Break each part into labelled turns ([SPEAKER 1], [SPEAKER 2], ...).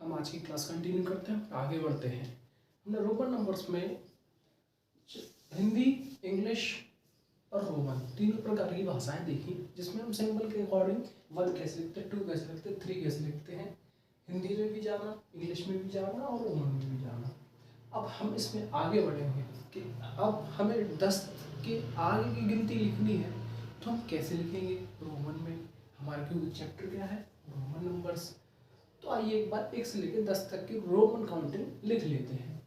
[SPEAKER 1] हम आज की क्लास कंटिन्यू करते हैं, आगे बढ़ते हैं। हमने रोमन नंबर्स में हिंदी, इंग्लिश और रोमन तीनों प्रकार की भाषाएं देखी, जिसमें हम सिंबल के अकॉर्डिंग 1 कैसे लिखते हैं, 2 कैसे लिखते हैं, 3 कैसे लिखते हैं। हिंदी में भी जाना, इंग्लिश में भी जाना और रोमन में भी जाना। अब हम इसमें आगे बढ़ेंगे कि अब हमें 10 के आगे की गिनती लिखनी है, तो हम कैसे लिखेंगे रोमन में। हमारा क्योंकि चैप्टर क्या है, रोमन नंबर्स। तो आइए एक बार 1 से लेकर 10 तक की रोमन काउंटिंग लिख लेते हैं।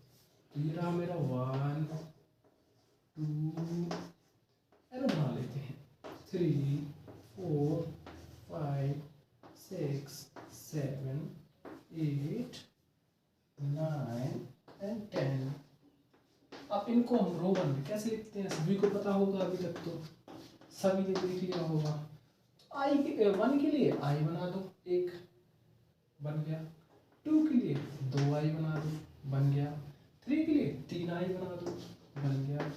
[SPEAKER 1] तो ये रहा मेरा 1 2 ऐसे बना लेते हैं, 3 4 5 6 7 8 9 एंड 10। अब इनको हम रोमन में कैसे लिखते हैं सभी को पता होगा, अभी तक तो सभी ने देख लिया होगा। आई के 1 के लिए आई बना दो, 1 बन गया। 2 के लिए 2 आई बना दो, बन गया। 3 के लिए 3 आई बना दो, बन गया।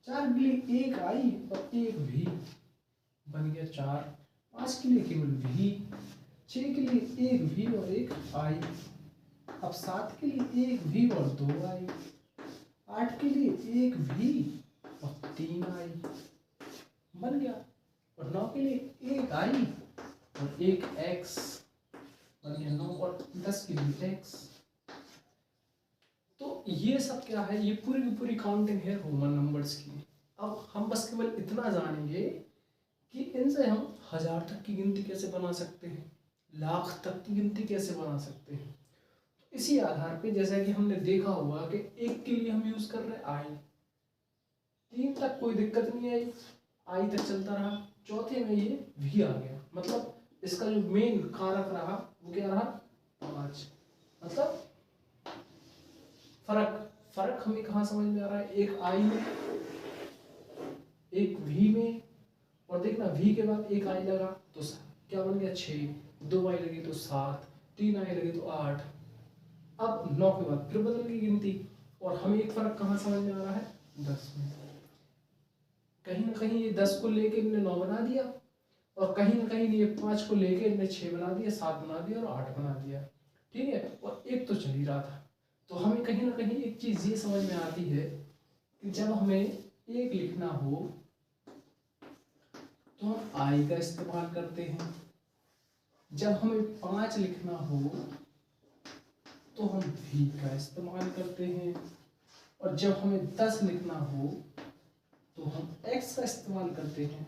[SPEAKER 1] 4 के लिए 1 आई और 1 भी, बन गया 4। 5 के लिए केवल भी। 6 के लिए 1 भी और 1 आई। अब 7 के लिए 1 भी और 2 आई। 8 के लिए 1 भी और 3 आई, बन गया। और 9 के लिए 1 आई और 1 एक्स, बन गया 9। और 10 के लिए एक्स। तो ये सब क्या है, ये पूरी की पूरी काउंटिंग है रोमन नंबर्स की। अब हम बस केवल इतना जानेंगे कि इनसे हम 1000 तक की गिनती कैसे बना सकते हैं, लाख तक की गिनती कैसे बना सकते हैं। इसी आधार पे जैसा कि हमने देखा हुआ कि 1 के लिए हम यूज कर रहे हैं आई, 3 तक कोई दिक्कत नहीं आई, आई तक चलता रहा। चौथे में ये भी आ गया, मतलब इसका जो मेन कारक रहा वो क्या रहा, 5। मतलब फर्क हमें कहाँ समझ में आ रहा है, एक आई में, एक वी में, और देखना वी के बाद 1 आई लगा तो क्या बन गया 6, 2 आई लगी तो 7, 3 आई लगी तो 8। अब 9 के बाद फिर बदल गई गिनती, और हमें एक फर्क कहाँ समझ में आ रहा है, 10 में। कहीं ना कहीं ये 10 को लेके इनने 9 बना दिया, और कहीं ना कहीं ये 5 को लेके इनने 6 बना दिया, 7 बना दिया और 8 बना दिया। ठीक है, और एक तो चल ही रहा था। तो हमें कहीं ना कहीं एक चीज ये समझ में आती है कि जब हमें 1 लिखना हो तो हम आई का इस्तेमाल करते हैं, जब हमें 5 लिखना हो तो हम भी का इस्तेमाल करते हैं, और जब हमें 10 लिखना हो तो हम x का इस्तेमाल करते हैं।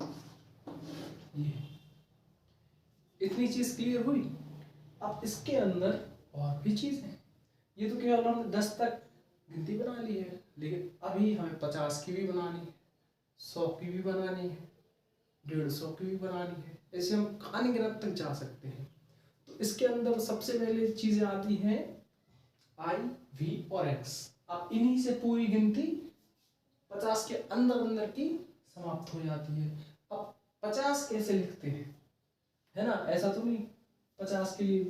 [SPEAKER 1] ये इतनी चीज क्लियर हुई। अब इसके अंदर और भी चीज है, ये तो केवल हमने 10 तक गिनती बना ली है, लेकिन अभी हमें 50 की भी बनानी है, 100 की भी बनानी है, 150 की भी बनानी है। ऐसे हम अनगिनत तक जा सकते हैं। तो इसके अंदर सबसे पहले चीजें आती हैं आई, वी और एक्स। अब इन्हीं से पूरी गिनती 50 के अंदर अंदर की समाप्त हो जाती है। अब 50 कैसे लिखते हैं, है ना, ऐसा तो नहीं 50 के लिए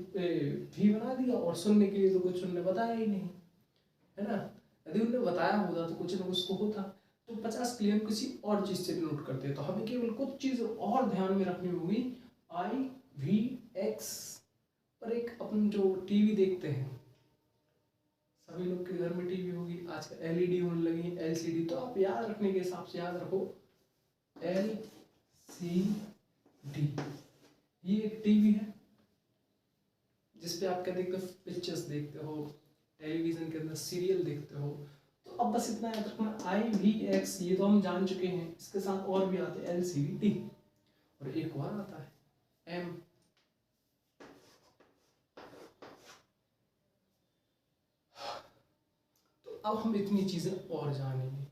[SPEAKER 1] भी बना दिया और शून्य के लिए तो कुछ उन्होंने बताया ही नहीं, है ना। यदि उन्होंने बताया होता तो कुछ ना कुछ तो होता। तो 50 के लिए हम किसी और चीज से नोट करते हैं, तो हमें केवल कुछ चीज और ध्यान में रखनी होगी, आई वी एक्स। पर एक अपन जो टीवी देखते हैं, सभी लोग के घर में टीवी होगी, आजकल एलईडी होने लगी, एलसीडी, तो आप याद रखने के हिसाब से याद रखो एलसीडी। ये एक टीवी है जिसपे आप क्या देखते हो, पिक्चर्स देखते हो, टेलीविजन के अंदर सीरियल देखते हो। तो अब बस इतना याद रखना, आई वी एक्स ये तो हम जान चुके हैं, इसके साथ और भी आते हैं एलसीडी, और एक और आता है एम। तो अब हम इतनी चीजें और जानेंगे।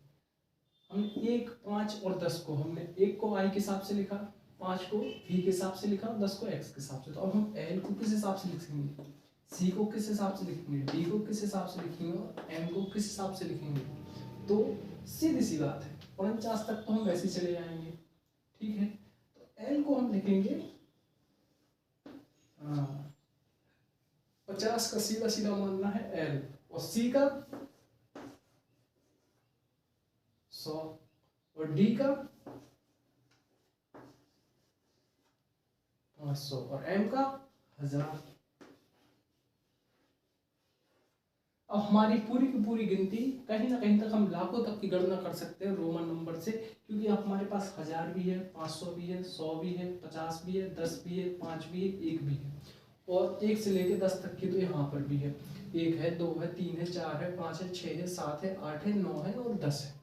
[SPEAKER 1] हमने 1, 5 और 10 को, हमने 1 को आई के हिसाब से लिखा, 5 को वी के हिसाब से लिखा, 10 को एक्स के हिसाब से। तो अब हम एल को किस हिसाब से लिखेंगे, सी को किस हिसाब से लिखेंगे, डी को किस हिसाब से लिखेंगे, और एम को किस हिसाब से लिखेंगे। तो सीधी सी बात है, 49 तक तो हम वैसे चले जाएंगे। ठीक है, तो एल को हम लिखेंगे 50 का सीधा सीधा मानना है एल, और सी का 100, और डी का 500, और एम का 1000। अब हमारी पूरी की पूरी गिनती कहीं ना कहीं तक हम लाखों तक की गणना कर सकते हैं रोमन नंबर से, क्योंकि अब हमारे पास 1000 भी है, 500 भी है, 100 भी है, 50 भी है, 10 भी है, 5 भी है, 1 भी है, और 1 से लेकर 10 तक की तो यहाँ पर भी है। 1 है, 2 है, 3 है, 4 है, 5 है, 6 है, 7 है, 8 है, 9 है और 10 है।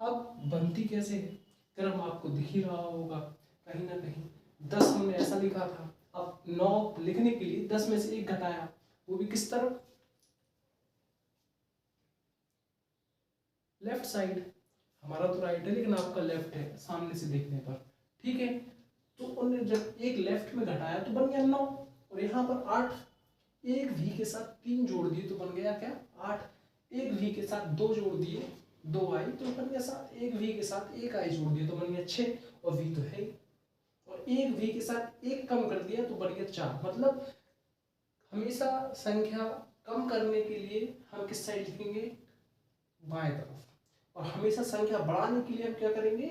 [SPEAKER 1] अब बनती कैसे है, क्रम आपको दिख ही रहा होगा कहीं ना कहीं। 10 हमने ऐसा लिखा था, अब 9 लिखने के लिए 10 में से 1 घटाया, वो भी किस तरफ, लेफ्ट साइड। हमारा तो राइट है लेकिन आपका लेफ्ट है सामने से देखने पर, ठीक है। तो उन्होंने जब एक लेफ्ट में घटाया तो बन गया 9, और यहाँ पर 8, एक भी के साथ 3 जोड़ दिए तो बन गया क्या 8, एक भी के साथ 2 जोड़ दिए 2 आई तो बन गया 7, एक भी के साथ 1 आई जोड़ दिए तो बन गया 6, और भी तो है, और एक भी के साथ 1 कम कर दिया तो बन गया 4। मतलब हमेशा संख्या कम करने के लिए हम किस साइड लिखेंगे, बाएं तरफ, और हमेशा संख्या बढ़ाने के लिए हम क्या करेंगे,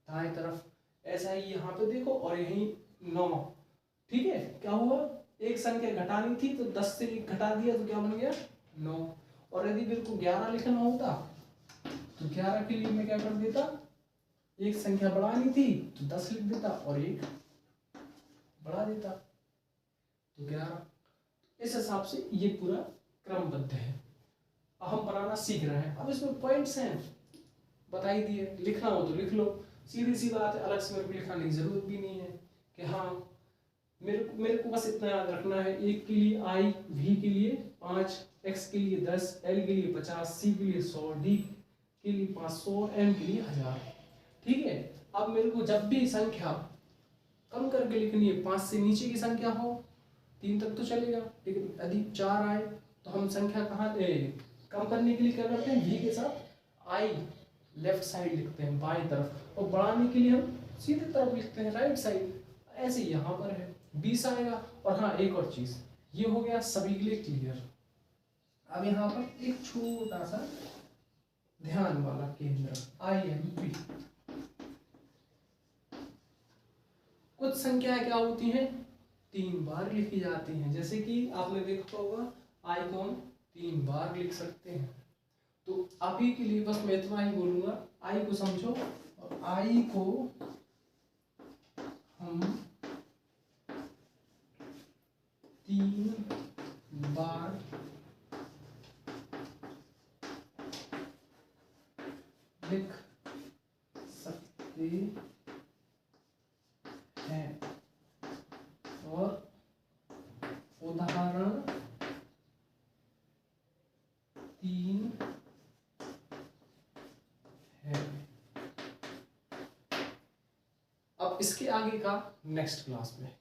[SPEAKER 1] दाएं तरफ। ऐसा ही यहाँ पे देखो, और यही 9, ठीक है। क्या हुआ, एक संख्या घटानी थी तो 10 से 1 घटा दिया तो क्या बन गया 9, और यदि मेरे को 11 लिखना होता तो 11 के लिए मैं क्या कर देता, एक संख्या बढ़ानी थी तो 10 लिख देता और 1 बढ़ा देता तो 11। इस हिसाब से ये पूरा क्रमबद्ध है। अब हम बनाना सीख रहे हैं, अब इसमें पॉइंट्स हैं बता ही दिए, लिखना हो तो लिख लो, सीधी सी बात है, अलग से मेरे को लिखाने की जरूरत भी नहीं है कि हाँ मेरे को बस इतना याद रखना है, एक के लिए आई, वी के लिए 5, एक्स के लिए 10, एल के लिए 50, सी के लिए 100, डी के लिए 500, एम के लिए 1000, ठीक है। अब मेरे को जब भी संख्या कम करके लिखनी है, 5 से नीचे की संख्या हो, 3 तक तो चलेगा, लेकिन यदि 4 आए तो हम संख्या कहाँ कम करने के लिए क्या करते हैं, वी के साथ आई लेफ्ट साइड लिखते हैं बाएं तरफ, और बढ़ाने के लिए हम सीधे तरफ लिखते हैं राइट साइड। ऐसे यहाँ पर है 20 आएगा। और हाँ एक और चीज, ये हो गया सभी के लिए क्लियर। अब यहाँ पर एक छोटा सा ध्यान वाला केंद्र, IMP। कुछ संख्याएं क्या होती हैं, 3 बार लिखी जाती हैं, जैसे कि आपने देखा होगा आई को हम 3 बार लिख सकते हैं। तो अभी के लिए बस मैं इतना ही बोलूंगा, आई को समझो, और आई को हम 3 बार लिख सकते हैं, और उदाहरण 3 है। अब इसके आगे का नेक्स्ट क्लास में